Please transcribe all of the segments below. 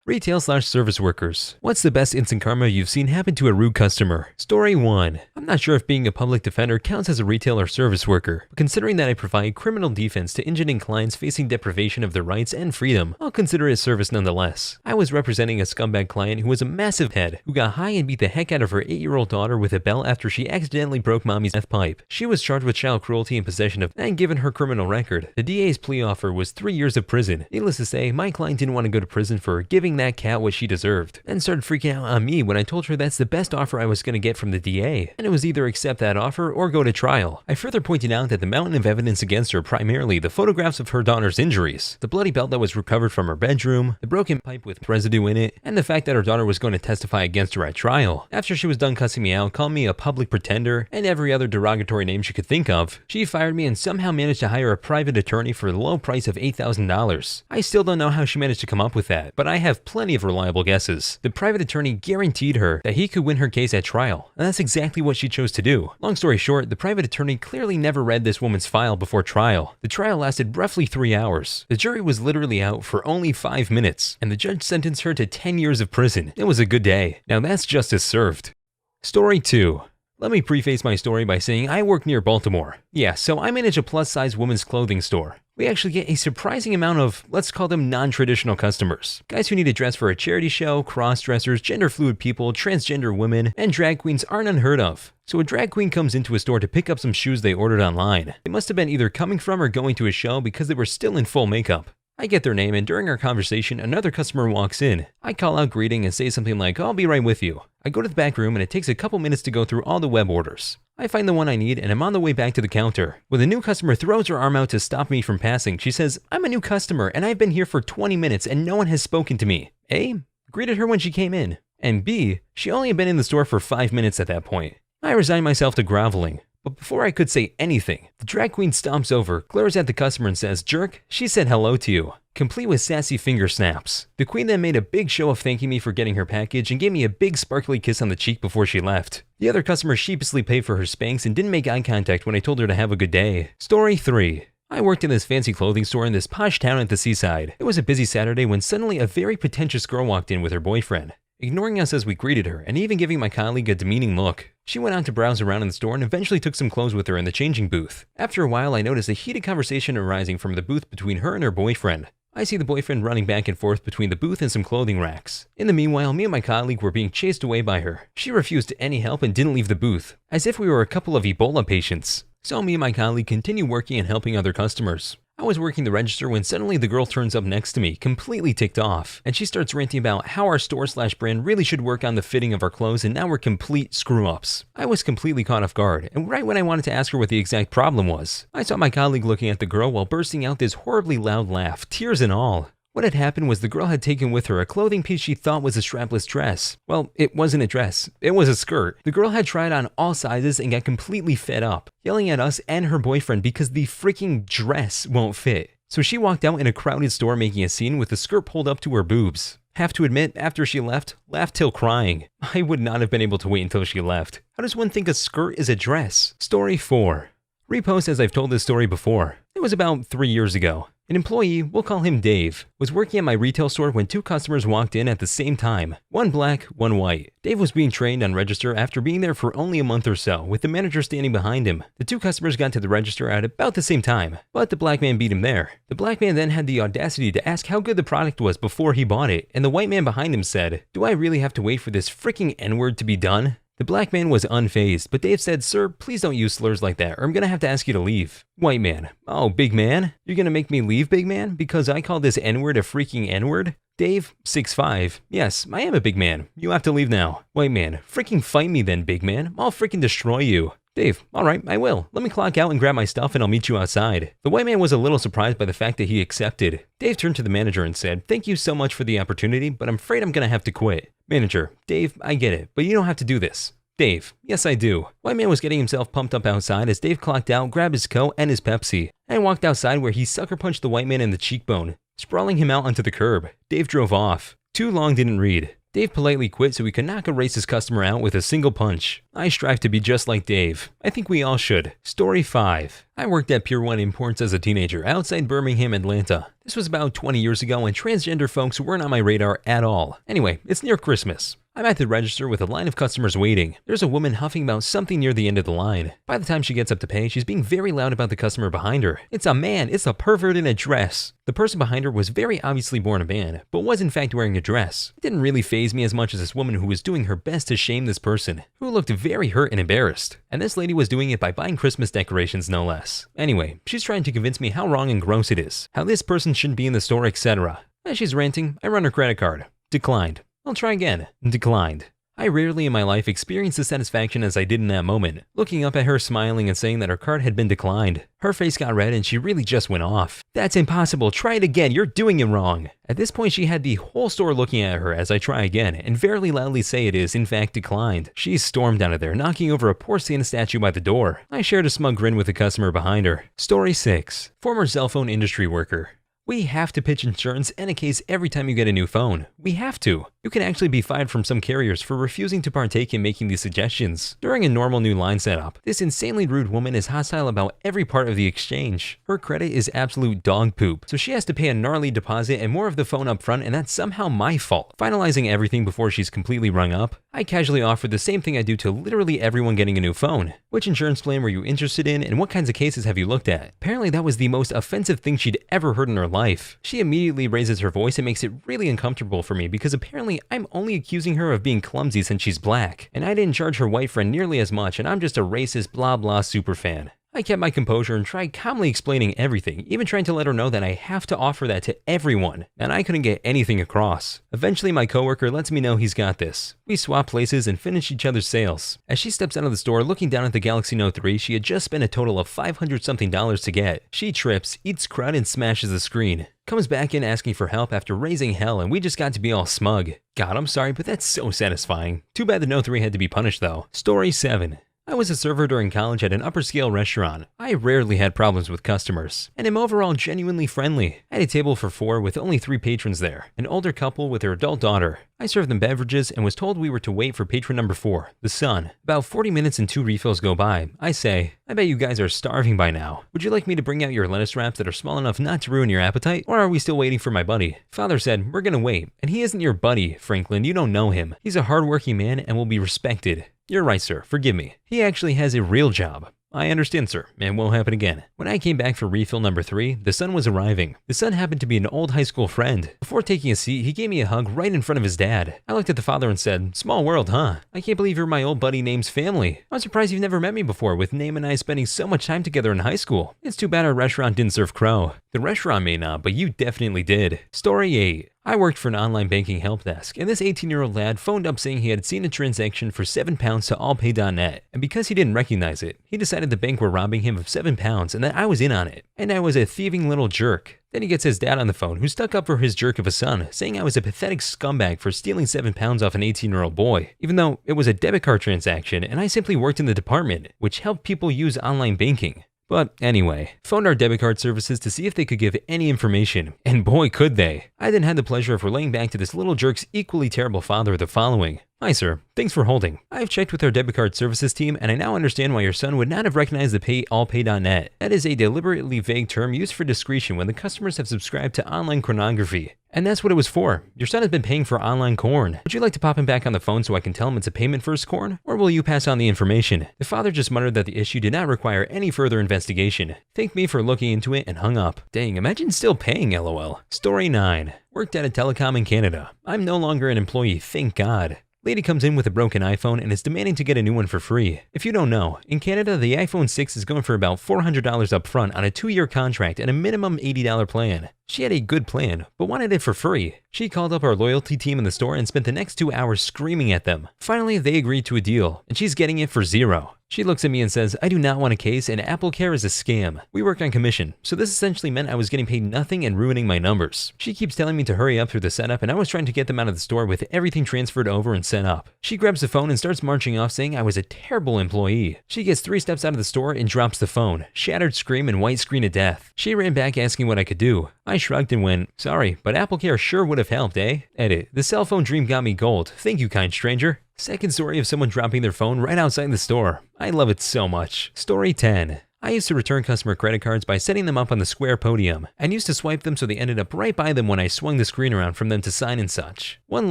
Retail/service workers. What's the best instant karma you've seen happen to a rude customer? Story 1. I'm not sure if being a public defender counts as a retail or service worker, but considering that I provide criminal defense to indigent clients facing deprivation of their rights and freedom, I'll consider it service nonetheless. I was representing a scumbag client who was a massive head, who got high and beat the heck out of her 8-year-old daughter with a belt after she accidentally broke mommy's meth pipe. She was charged with child cruelty and possession of, and given her criminal record. The DA's plea offer was 3 years of prison. Needless to say, my client didn't want to go to prison for giving that cat what she deserved, and started freaking out on me when I told her that's the best offer I was going to get from the DA, and it was either accept that offer or go to trial. I further pointed out that the mountain of evidence against her, primarily the photographs of her daughter's injuries, the bloody belt that was recovered from her bedroom, the broken pipe with residue in it, and the fact that her daughter was going to testify against her at trial. After she was done cussing me out, calling me a public pretender, and every other derogatory name she could think of, she fired me and somehow managed to hire a private attorney for the low price of $8,000. I still don't know how she managed to come up with that, but I have plenty of reliable guesses. The private attorney guaranteed her that he could win her case at trial, and that's exactly what she chose to do. Long story short, the private attorney clearly never read this woman's file before trial. The trial lasted roughly 3 hours. The jury was literally out for only 5 minutes, and the judge sentenced her to 10 years of prison. It was a good day. Now that's justice served. Story 2. Let me preface my story by saying I work near Baltimore. Yeah, so I manage a plus-size women's clothing store. We actually get a surprising amount of, let's call them non-traditional customers. Guys who need to dress for a charity show, cross-dressers, gender-fluid people, transgender women, and drag queens aren't unheard of. So a drag queen comes into a store to pick up some shoes they ordered online. They must have been either coming from or going to a show because they were still in full makeup. I get their name, and during our conversation, another customer walks in. I call out greeting and say something like, "I'll be right with you." I go to the back room and it takes a couple minutes to go through all the web orders. I find the one I need and I'm on the way back to the counter. When the new customer throws her arm out to stop me from passing, she says, "I'm a new customer and I've been here for 20 minutes and no one has spoken to me." A, greeted her when she came in. And B, she only had been in the store for 5 minutes at that point. I resigned myself to groveling. But before I could say anything, the drag queen stomps over, glares at the customer and says, "Jerk, she said hello to you," complete with sassy finger snaps. The queen then made a big show of thanking me for getting her package and gave me a big sparkly kiss on the cheek before she left. The other customer sheepishly paid for her Spanx and didn't make eye contact when I told her to have a good day. Story 3. I worked in this fancy clothing store in this posh town at the seaside. It was a busy Saturday when suddenly a very pretentious girl walked in with her boyfriend, ignoring us as we greeted her and even giving my colleague a demeaning look. She went on to browse around in the store and eventually took some clothes with her in the changing booth. After a while, I noticed a heated conversation arising from the booth between her and her boyfriend. I see the boyfriend running back and forth between the booth and some clothing racks. In the meanwhile, me and my colleague were being chased away by her. She refused any help and didn't leave the booth, as if we were a couple of Ebola patients. So me and my colleague continue working and helping other customers. I was working the register when suddenly the girl turns up next to me, completely ticked off, and she starts ranting about how our store/brand really should work on the fitting of our clothes and now we're complete screw-ups. I was completely caught off guard, and right when I wanted to ask her what the exact problem was, I saw my colleague looking at the girl while bursting out this horribly loud laugh, tears and all. What had happened was the girl had taken with her a clothing piece she thought was a strapless dress. Well, it wasn't a dress, it was a skirt. The girl had tried on all sizes and got completely fed up, yelling at us and her boyfriend because the freaking dress won't fit. So she walked out in a crowded store making a scene with the skirt pulled up to her boobs. Have to admit, after she left, laughed till crying. I would not have been able to wait until she left. How does one think a skirt is a dress? Story 4. Repost as I've told this story before. It was about 3 years ago. An employee, we'll call him Dave, was working at my retail store when 2 customers walked in at the same time. One black, one white. Dave was being trained on register after being there for only a month or so, with the manager standing behind him. The 2 customers got to the register at about the same time, but the black man beat him there. The black man then had the audacity to ask how good the product was before he bought it, and the white man behind him said, "Do I really have to wait for this freaking N-word to be done?" The black man was unfazed, but Dave said, "Sir, please don't use slurs like that or I'm gonna have to ask you to leave." White man, "Oh, big man? You're gonna make me leave, big man? Because I call this N-word a freaking N-word?" Dave, 6'5", "Yes, I am a big man. You have to leave now." White man, "Freaking fight me then, big man. I'll freaking destroy you." Dave, "Alright, I will. Let me clock out and grab my stuff and I'll meet you outside." The white man was a little surprised by the fact that he accepted. Dave turned to the manager and said, "Thank you so much for the opportunity, but I'm afraid I'm gonna have to quit." Manager, "Dave, I get it, but you don't have to do this." Dave, "Yes, I do." White man was getting himself pumped up outside as Dave clocked out, grabbed his coat and his Pepsi, and walked outside where he sucker punched the white man in the cheekbone, sprawling him out onto the curb. Dave drove off. Too long didn't read. Dave politely quit so he could knock a racist customer out with a single punch. I strive to be just like Dave. I think we all should. Story 5. I worked at Pure One Imports as a teenager outside Birmingham, Atlanta. This was about 20 years ago and transgender folks weren't on my radar at all. Anyway, it's near Christmas. I'm at the register with a line of customers waiting. There's a woman huffing about something near the end of the line. By the time she gets up to pay, she's being very loud about the customer behind her. It's a man, it's a pervert in a dress. The person behind her was very obviously born a man, but was in fact wearing a dress. It didn't really faze me as much as this woman who was doing her best to shame this person, who looked very hurt and embarrassed. And this lady was doing it by buying Christmas decorations, no less. Anyway, she's trying to convince me how wrong and gross it is, how this person shouldn't be in the store, etc. As she's ranting, I run her credit card. Declined. I'll try again. Declined. I rarely in my life experienced the satisfaction as I did in that moment, looking up at her smiling and saying that her card had been declined. Her face got red and she really just went off. That's impossible, try it again, you're doing it wrong. At this point she had the whole store looking at her as I try again and very loudly say it is in fact declined. She stormed out of there, knocking over a poor Santa statue by the door. I shared a smug grin with the customer behind her. Story 6. Former cell phone industry worker. We have to pitch insurance in a case every time you get a new phone. We have to. You can actually be fired from some carriers for refusing to partake in making these suggestions. During a normal new line setup, this insanely rude woman is hostile about every part of the exchange. Her credit is absolute dog poop, so she has to pay a gnarly deposit and more of the phone up front, and that's somehow my fault. Finalizing everything before she's completely rung up, I casually offered the same thing I do to literally everyone getting a new phone. Which insurance plan were you interested in and what kinds of cases have you looked at? Apparently that was the most offensive thing she'd ever heard in her life. She immediately raises her voice and makes it really uncomfortable for me because apparently I'm only accusing her of being clumsy since she's black, and I didn't charge her white friend nearly as much, and I'm just a racist blah blah superfan. I kept my composure and tried calmly explaining everything, even trying to let her know that I have to offer that to everyone, and I couldn't get anything across. Eventually my coworker lets me know he's got this. We swap places and finish each other's sales. As she steps out of the store looking down at the Galaxy Note 3 she had just spent a total of $500 something to get. She trips, eats crud and smashes the screen. Comes back in asking for help after raising hell and we just got to be all smug. God, I'm sorry, but that's so satisfying. Too bad the Note 3 had to be punished though. Story 7. I was a server during college at an upper-scale restaurant. I rarely had problems with customers, and am overall genuinely friendly. I had a table for 4 with only 3 patrons there, an older couple with their adult daughter. I served them beverages and was told we were to wait for patron number 4, the son. About 40 minutes and 2 refills go by. I say, I bet you guys are starving by now. Would you like me to bring out your lettuce wraps that are small enough not to ruin your appetite? Or are we still waiting for my buddy? Father said, we're gonna wait. And he isn't your buddy, Franklin, you don't know him. He's a hardworking man and will be respected. You're right, sir. Forgive me. He actually has a real job. I understand, sir, and won't happen again. When I came back for refill number 3, the son was arriving. The son happened to be an old high school friend. Before taking a seat, he gave me a hug right in front of his dad. I looked at the father and said, small world, huh? I can't believe you're my old buddy Name's family. I'm surprised you've never met me before, with Name and I spending so much time together in high school. It's too bad our restaurant didn't serve crow. The restaurant may not, but you definitely did. Story 8. I worked for an online banking help desk, and this 18-year-old lad phoned up saying he had seen a transaction for £7 to allpay.net, and because he didn't recognize it, he decided the bank were robbing him of £7 and that I was in on it, and I was a thieving little jerk. Then he gets his dad on the phone, who stuck up for his jerk of a son, saying I was a pathetic scumbag for stealing £7 off an 18-year-old boy, even though it was a debit card transaction and I simply worked in the department, which helped people use online banking. But anyway, phoned our debit card services to see if they could give any information, and boy could they. I then had the pleasure of relaying back to this little jerk's equally terrible father the following. Hi sir, thanks for holding. I've checked with our debit card services team and I now understand why your son would not have recognized the allpay.net. That is a deliberately vague term used for discretion when the customers have subscribed to online pornography. And that's what it was for. Your son has been paying for online corn. Would you like to pop him back on the phone so I can tell him it's a payment for his corn? Or will you pass on the information? The father just muttered that the issue did not require any further investigation. Thanked me for looking into it and hung up. Dang, imagine still paying LOL. Story 9. Worked at a telecom in Canada. I'm no longer an employee, thank God. Lady comes in with a broken iPhone and is demanding to get a new one for free. If you don't know, in Canada the iPhone 6 is going for about $400 up front on a 2-year contract and a minimum $80 plan. She had a good plan, but wanted it for free. She called up our loyalty team in the store and spent the next 2 hours screaming at them. Finally, they agreed to a deal, and she's getting it for $0. She looks at me and says, I do not want a case and AppleCare is a scam. We work on commission, so this essentially meant I was getting paid nothing and ruining my numbers. She keeps telling me to hurry up through the setup and I was trying to get them out of the store with everything transferred over and set up. She grabs the phone and starts marching off saying I was a terrible employee. She gets 3 steps out of the store and drops the phone, shattered scream and white screen of death. She ran back asking what I could do. I shrugged and went, sorry, but AppleCare sure would have helped, eh? Edit, the cell phone dream got me gold. Thank you, kind stranger. Second story of someone dropping their phone right outside the store. I love it so much. Story 10. I used to return customer credit cards by setting them up on the square podium, and used to swipe them so they ended up right by them when I swung the screen around from them to sign and such. One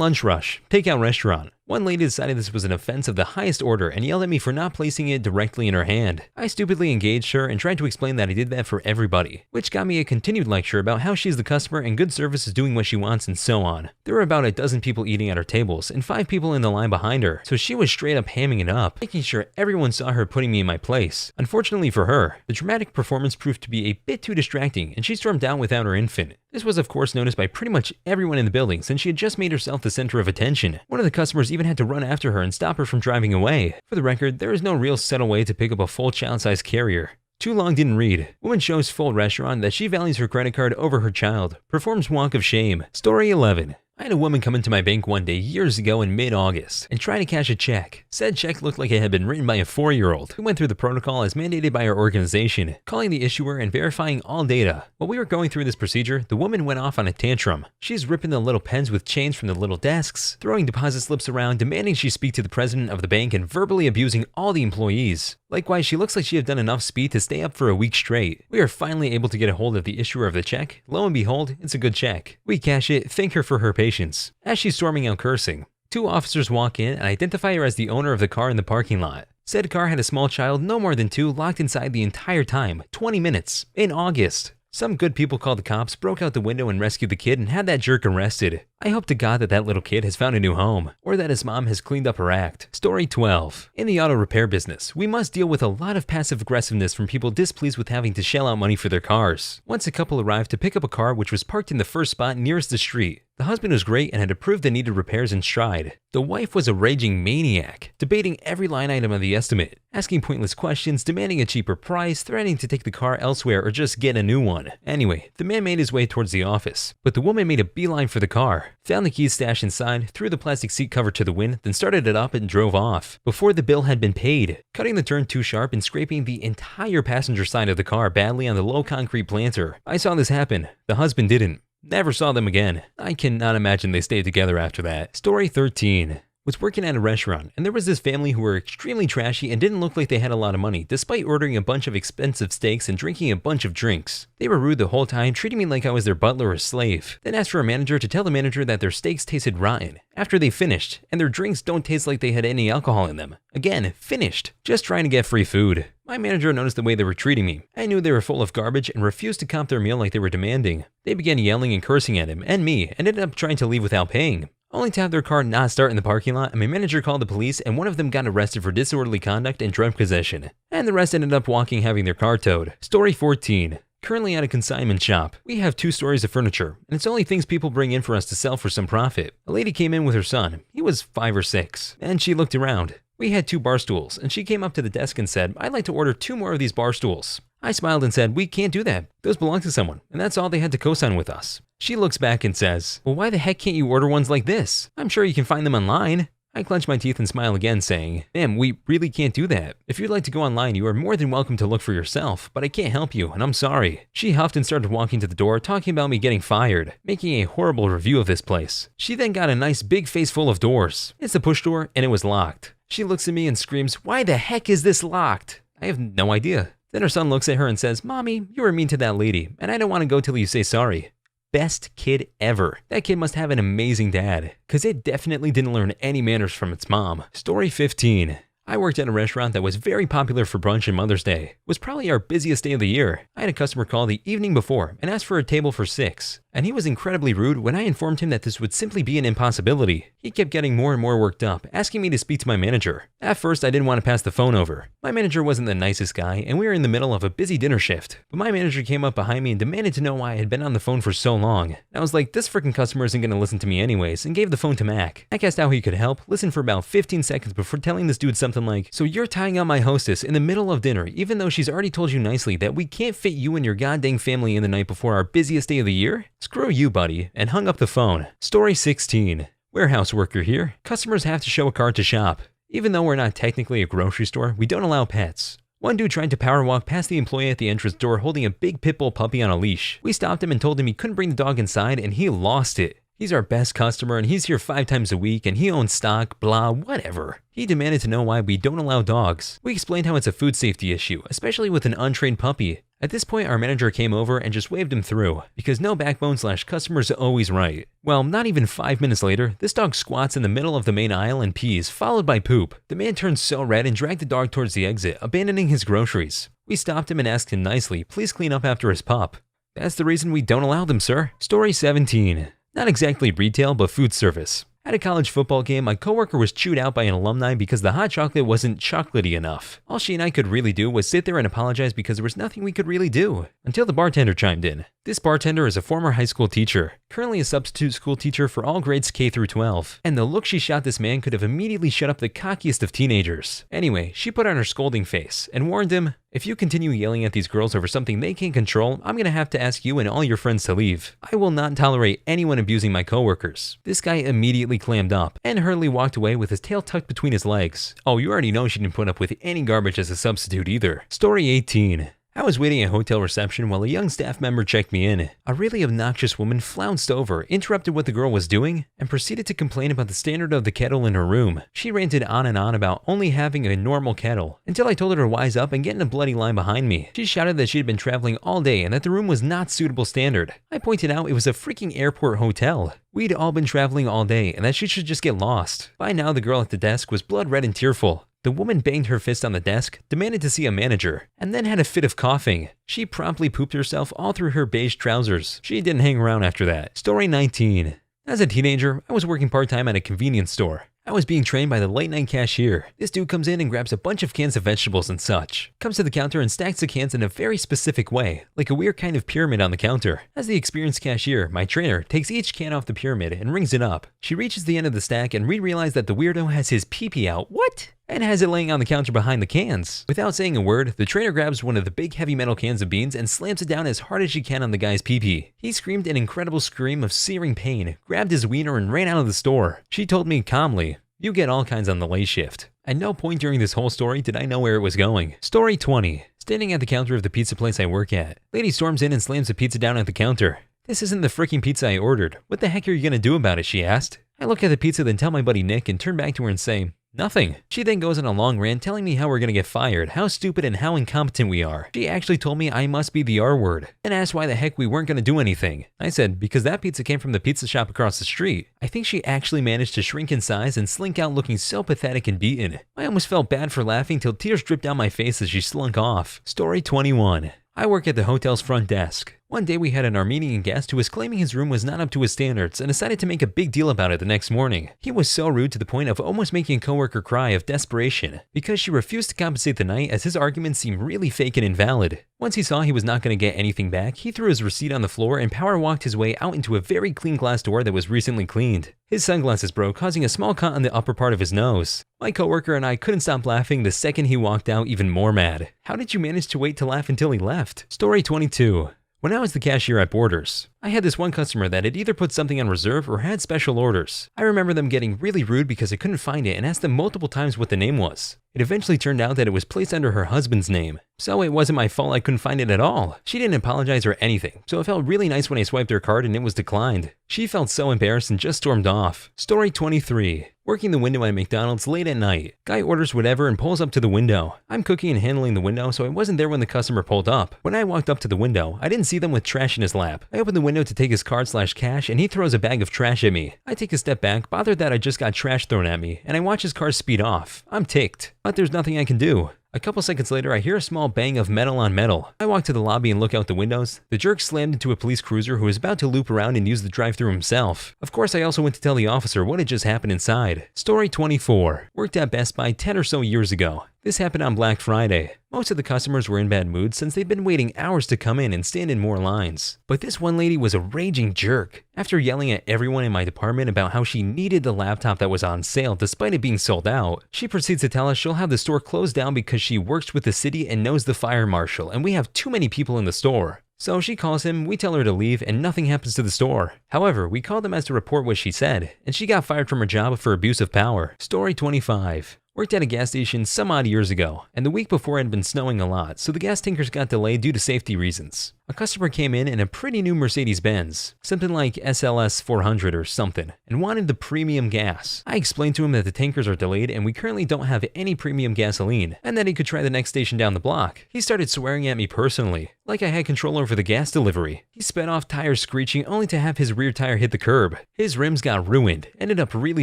lunch rush, takeout restaurant. One lady decided this was an offense of the highest order and yelled at me for not placing it directly in her hand. I stupidly engaged her and tried to explain that I did that for everybody, which got me a continued lecture about how she's the customer and good service is doing what she wants and so on. There were about a dozen people eating at our tables and 5 people in the line behind her, so she was straight up hamming it up, making sure everyone saw her putting me in my place. Unfortunately for her, the dramatic performance proved to be a bit too distracting and she stormed out without her infant. This was of course noticed by pretty much everyone in the building since she had just made herself the center of attention. One of the customers even had to run after her and stop her from driving away. For the record, there is no real settled way to pick up a full child-sized carrier. Too long didn't read. Woman shows full restaurant that she values her credit card over her child. Performs walk of shame. Story 11. I had a woman come into my bank one day years ago in mid-August and try to cash a check. Said check looked like it had been written by a 4-year-old who went through the protocol as mandated by our organization, calling the issuer and verifying all data. While we were going through this procedure, the woman went off on a tantrum. She's ripping the little pens with chains from the little desks, throwing deposit slips around, demanding she speak to the president of the bank and verbally abusing all the employees. Likewise, she looks like she had done enough speed to stay up for a week straight. We are finally able to get a hold of the issuer of the check. Lo and behold, it's a good check. We cash it, thank her for her patience. As she's storming out cursing, 2 officers walk in and identify her as the owner of the car in the parking lot. Said car had a small child, no more than 2, locked inside the entire time, 20 minutes, in August. Some good people called the cops, broke out the window and rescued the kid and had that jerk arrested. I hope to God that that little kid has found a new home, or that his mom has cleaned up her act. Story 12. In the auto repair business, we must deal with a lot of passive aggressiveness from people displeased with having to shell out money for their cars. Once a couple arrived to pick up a car which was parked in the first spot nearest the street. The husband was great and had approved the needed repairs in stride. The wife was a raging maniac, debating every line item of the estimate, asking pointless questions, demanding a cheaper price, threatening to take the car elsewhere or just get a new one. Anyway, the man made his way towards the office, but the woman made a beeline for the car, found the keys stashed inside, threw the plastic seat cover to the wind, then started it up and drove off, before the bill had been paid, cutting the turn too sharp and scraping the entire passenger side of the car badly on the low concrete planter. I saw this happen. The husband didn't. Never saw them again. I cannot imagine they stayed together after that. Story 13. Was working at a restaurant, and there was this family who were extremely trashy and didn't look like they had a lot of money, despite ordering a bunch of expensive steaks and drinking a bunch of drinks. They were rude the whole time, treating me like I was their butler or slave. Then asked for a manager to tell the manager that their steaks tasted rotten after they finished, and their drinks don't taste like they had any alcohol in them. Again, finished. Just trying to get free food. My manager noticed the way they were treating me. I knew they were full of garbage and refused to comp their meal like they were demanding. They began yelling and cursing at him and me, and ended up trying to leave without paying, only to have their car not start in the parking lot, and my manager called the police, and one of them got arrested for disorderly conduct and drug possession, and the rest ended up walking having their car towed. Story 14. Currently at a consignment shop. We have 2 stories of furniture, and it's only things people bring in for us to sell for some profit. A lady came in with her son. He was 5 or 6, and she looked around. We had 2 bar stools, and she came up to the desk and said, "I'd like to order 2 more of these bar stools." I smiled and said, "We can't do that. Those belong to someone," and that's all they had to co-sign with us. She looks back and says, "Well, why the heck can't you order ones like this? I'm sure you can find them online." I clench my teeth and smile again, saying, "Ma'am, we really can't do that. If you'd like to go online, you are more than welcome to look for yourself, but I can't help you, and I'm sorry." She huffed and started walking to the door, talking about me getting fired, making a horrible review of this place. She then got a nice big face full of doors. It's the push door, and it was locked. She looks at me and screams, "Why the heck is this locked?" I have no idea. Then her son looks at her and says, "Mommy, you were mean to that lady, and I don't want to go till you say sorry." Best kid ever. That kid must have an amazing dad, because it definitely didn't learn any manners from its mom. Story 15. I worked at a restaurant that was very popular for brunch and Mother's Day. It was probably our busiest day of the year. I had a customer call the evening before and asked for a table for 6, and he was incredibly rude when I informed him that this would simply be an impossibility. He kept getting more and more worked up, asking me to speak to my manager. At first, I didn't want to pass the phone over. My manager wasn't the nicest guy, and we were in the middle of a busy dinner shift. But my manager came up behind me and demanded to know why I had been on the phone for so long. I was like, this freaking customer isn't going to listen to me anyways, and gave the phone to Mac. Mac asked how he could help, listened for about 15 seconds before telling this dude something like, "So you're tying up my hostess in the middle of dinner, even though she's already told you nicely that we can't fit you and your goddamn family in the night before our busiest day of the year? Screw you, buddy," and hung up the phone. Story 16. Warehouse worker here. Customers have to show a card to shop. Even though we're not technically a grocery store, we don't allow pets. One dude tried to power walk past the employee at the entrance door holding a big pit bull puppy on a leash. We stopped him and told him he couldn't bring the dog inside, and he lost it. He's our best customer and he's here 5 times a week and he owns stock, blah, whatever. He demanded to know why we don't allow dogs. We explained how it's a food safety issue, especially with an untrained puppy. At this point, our manager came over and just waved him through, because no backbone / customer's always right. Well, not even 5 minutes later, this dog squats in the middle of the main aisle and pees, followed by poop. The man turned so red and dragged the dog towards the exit, abandoning his groceries. We stopped him and asked him nicely, please clean up after his pup. That's the reason we don't allow them, sir. Story 17. Not exactly retail, but food service. At a college football game, my coworker was chewed out by an alumni because the hot chocolate wasn't chocolatey enough. All she and I could really do was sit there and apologize because there was nothing we could really do, until the bartender chimed in. This bartender is a former high school teacher, currently a substitute school teacher for all grades K through 12, and the look she shot this man could have immediately shut up the cockiest of teenagers. Anyway, she put on her scolding face and warned him, if you continue yelling at these girls over something they can't control, I'm gonna have to ask you and all your friends to leave. I will not tolerate anyone abusing my coworkers. This guy immediately clammed up and hurriedly walked away with his tail tucked between his legs. Oh, you already know she didn't put up with any garbage as a substitute either. Story 18. I was waiting at hotel reception while a young staff member checked me in. A really obnoxious woman flounced over, interrupted what the girl was doing, and proceeded to complain about the standard of the kettle in her room. She ranted on and on about only having a normal kettle, until I told her to wise up and get in a bloody line behind me. She shouted that she had been traveling all day and that the room was not suitable standard. I pointed out it was a freaking airport hotel. We'd all been traveling all day and that she should just get lost. By now, the girl at the desk was blood red and tearful. The woman banged her fist on the desk, demanded to see a manager, and then had a fit of coughing. She promptly pooped herself all through her beige trousers. She didn't hang around after that. Story 19. As a teenager, I was working part-time at a convenience store. I was being trained by the late-night cashier. This dude comes in and grabs a bunch of cans of vegetables and such. Comes to the counter and stacks the cans in a very specific way, like a weird kind of pyramid on the counter. As the experienced cashier, my trainer takes each can off the pyramid and rings it up. She reaches the end of the stack and we realize that the weirdo has his pee-pee out. What? And has it laying on the counter behind the cans. Without saying a word, the trainer grabs one of the big heavy metal cans of beans and slams it down as hard as she can on the guy's pee-pee. He screamed an incredible scream of searing pain, grabbed his wiener and ran out of the store. She told me calmly, you get all kinds on the late shift. At no point during this whole story did I know where it was going. Story 20. Standing at the counter of the pizza place I work at. Lady storms in and slams the pizza down at the counter. This isn't the freaking pizza I ordered. What the heck are you gonna do about it, she asked. I look at the pizza, then tell my buddy Nick and turn back to her and say, nothing. She then goes on a long rant telling me how we're gonna get fired, how stupid and how incompetent we are. She actually told me I must be the R word, and asked why the heck we weren't gonna do anything. I said, because that pizza came from the pizza shop across the street. I think she actually managed to shrink in size and slink out looking so pathetic and beaten. I almost felt bad for laughing till tears dripped down my face as she slunk off. Story 21. I work at the hotel's front desk. One day we had an Armenian guest who was claiming his room was not up to his standards and decided to make a big deal about it the next morning. He was so rude to the point of almost making a coworker cry of desperation because she refused to compensate the night as his arguments seemed really fake and invalid. Once he saw he was not going to get anything back, he threw his receipt on the floor and power walked his way out into a very clean glass door that was recently cleaned. His sunglasses broke, causing a small cut on the upper part of his nose. My coworker and I couldn't stop laughing the second he walked out, even more mad. How did you manage to wait to laugh until he left? Story 22. When I was the cashier at Borders, I had this one customer that had either put something on reserve or had special orders. I remember them getting really rude because I couldn't find it and asked them multiple times what the name was. It eventually turned out that it was placed under her husband's name. So it wasn't my fault I couldn't find it at all. She didn't apologize or anything, so it felt really nice when I swiped her card and it was declined. She felt so embarrassed and just stormed off. Story 23. Working the window at McDonald's late at night. Guy orders whatever and pulls up to the window. I'm cooking and handling the window, so I wasn't there when the customer pulled up. When I walked up to the window, I didn't see them with trash in his lap. I opened the window to take his card/cash and he throws a bag of trash at me. I take a step back, bothered that I just got trash thrown at me, and I watch his car speed off. I'm ticked, but there's nothing I can do. A couple seconds later, I hear a small bang of metal on metal. I walk to the lobby and look out the windows. The jerk slammed into a police cruiser who was about to loop around and use the drive-thru himself. Of course, I also went to tell the officer what had just happened inside. Story 24. Worked at Best Buy 10 or so years ago. This happened on Black Friday. Most of the customers were in bad moods since they'd been waiting hours to come in and stand in more lines. But this one lady was a raging jerk. After yelling at everyone in my department about how she needed the laptop that was on sale despite it being sold out, she proceeds to tell us she'll have the store closed down because she works with the city and knows the fire marshal and we have too many people in the store. So she calls him, we tell her to leave, and nothing happens to the store. However, we called them as to report what she said, and she got fired from her job for abuse of power. Story 25. Worked at a gas station some odd years ago, and the week before had been snowing a lot, so the gas tankers got delayed due to safety reasons. A customer came in a pretty new Mercedes-Benz, something like SLS 400 or something, and wanted the premium gas. I explained to him that the tankers are delayed and we currently don't have any premium gasoline, and that he could try the next station down the block. He started swearing at me personally, like I had control over the gas delivery. He sped off, tires screeching, only to have his rear tire hit the curb. His rims got ruined, ended up really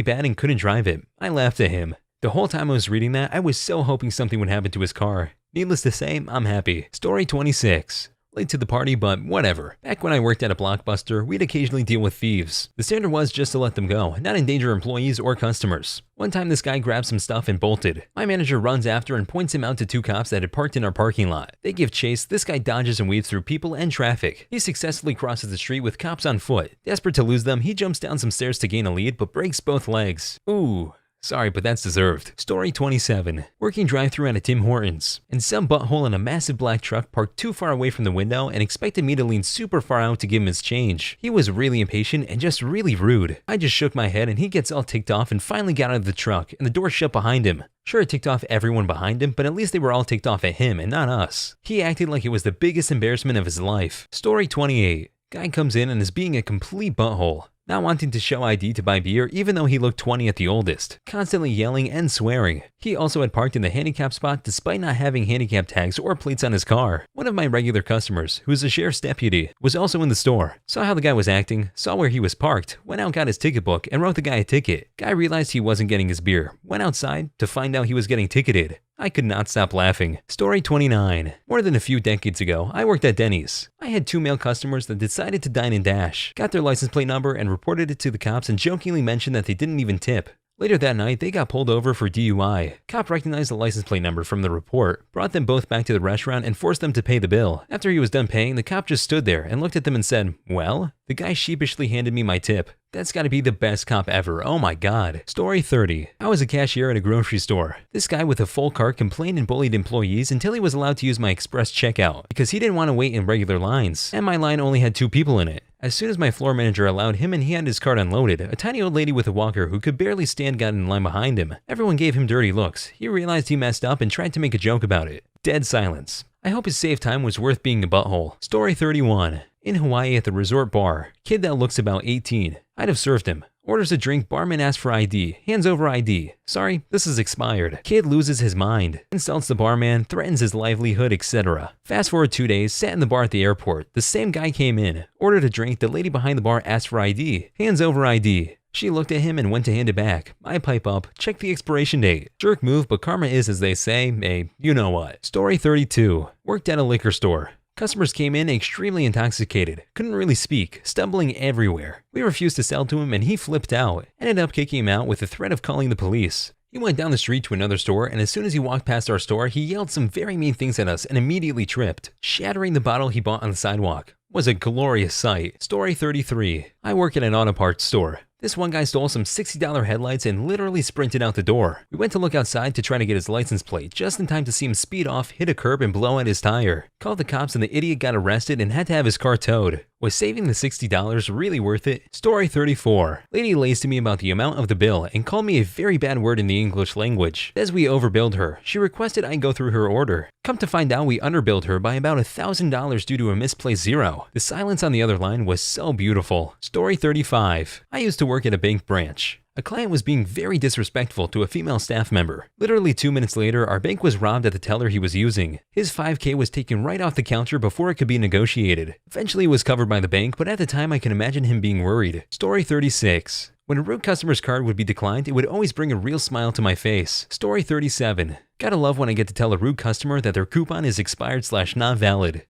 bad and couldn't drive it. I laughed at him. The whole time I was reading that, I was so hoping something would happen to his car. Needless to say, I'm happy. Story 26. Late to the party, but whatever. Back when I worked at a Blockbuster, we'd occasionally deal with thieves. The standard was just to let them go, not endanger employees or customers. One time this guy grabbed some stuff and bolted. My manager runs after and points him out to two cops that had parked in our parking lot. They give chase, this guy dodges and weaves through people and traffic. He successfully crosses the street with cops on foot. Desperate to lose them, he jumps down some stairs to gain a lead, but breaks both legs. Ooh. Sorry, but that's deserved. Story 27. Working drive-thru at a Tim Hortons, and some butthole in a massive black truck parked too far away from the window and expected me to lean super far out to give him his change. He was really impatient and just really rude. I just shook my head and he gets all ticked off and finally got out of the truck and the door shut behind him. Sure, it ticked off everyone behind him, but at least they were all ticked off at him and not us. He acted like it was the biggest embarrassment of his life. Story 28. Guy comes in and is being a complete butthole. Not wanting to show ID to buy beer even though he looked 20 at the oldest, constantly yelling and swearing. He also had parked in the handicap spot despite not having handicap tags or plates on his car. One of my regular customers, who is a sheriff's deputy, was also in the store, saw how the guy was acting, saw where he was parked, went out, got his ticket book, and wrote the guy a ticket. Guy realized he wasn't getting his beer, went outside to find out he was getting ticketed. I could not stop laughing. Story 29. More than a few decades ago, I worked at Dennys. I had two male customers that decided to dine and dash, got their license plate number and reported it to the cops and jokingly mentioned that they didn't even tip. Later that night, they got pulled over for DUI. Cop recognized the license plate number from the report, brought them both back to the restaurant and forced them to pay the bill. After he was done paying, the cop just stood there and looked at them and said, "Well?" The guy sheepishly handed me my tip. That's gotta be the best cop ever, oh my god. Story 30. I was a cashier at a grocery store. This guy with a full cart complained and bullied employees until he was allowed to use my express checkout because he didn't want to wait in regular lines, and my line only had 2 people in it. As soon as my floor manager allowed him and he had his cart unloaded, a tiny old lady with a walker who could barely stand got in line behind him. Everyone gave him dirty looks. He realized he messed up and tried to make a joke about it. Dead silence. I hope his save time was worth being a butthole. Story 31. In Hawaii at the resort bar, kid that looks about 18. I'd have served him. Orders a drink, barman asks for ID, hands over ID. Sorry, this is expired. Kid loses his mind, insults the barman, threatens his livelihood, etc. Fast forward 2 days, sat in the bar at the airport. The same guy came in, ordered a drink, the lady behind the bar asked for ID, hands over ID. She looked at him and went to hand it back. I pipe up, check the expiration date. Jerk move, but karma is, as they say, a you-know-what. Story 32. Worked at a liquor store. Customers came in extremely intoxicated, couldn't really speak, stumbling everywhere. We refused to sell to him and he flipped out, ended up kicking him out with the threat of calling the police. He went down the street to another store, and as soon as he walked past our store, he yelled some very mean things at us and immediately tripped, shattering the bottle he bought on the sidewalk. It was a glorious sight. Story 33. I work at an auto parts store. This one guy stole some $60 headlights and literally sprinted out the door. We went to look outside to try to get his license plate, just in time to see him speed off, hit a curb, and blow out his tire. Called the cops and the idiot got arrested and had to have his car towed. Was saving the $60 really worth it? Story 34. Lady lays to me about the amount of the bill and called me a very bad word in the English language. As we overbilled her, she requested I go through her order. Come to find out, we underbilled her by about $1,000 due to a misplaced zero. The silence on the other line was so beautiful. Story 35. I used to work at a bank branch. A client was being very disrespectful to a female staff member. Literally 2 minutes later, our bank was robbed at the teller he was using. His $5K was taken right off the counter before it could be negotiated. Eventually it was covered by the bank, but at the time I can imagine him being worried. Story 36. When a rude customer's card would be declined, it would always bring a real smile to my face. Story 37. Gotta love when I get to tell a rude customer that their coupon is expired/not valid.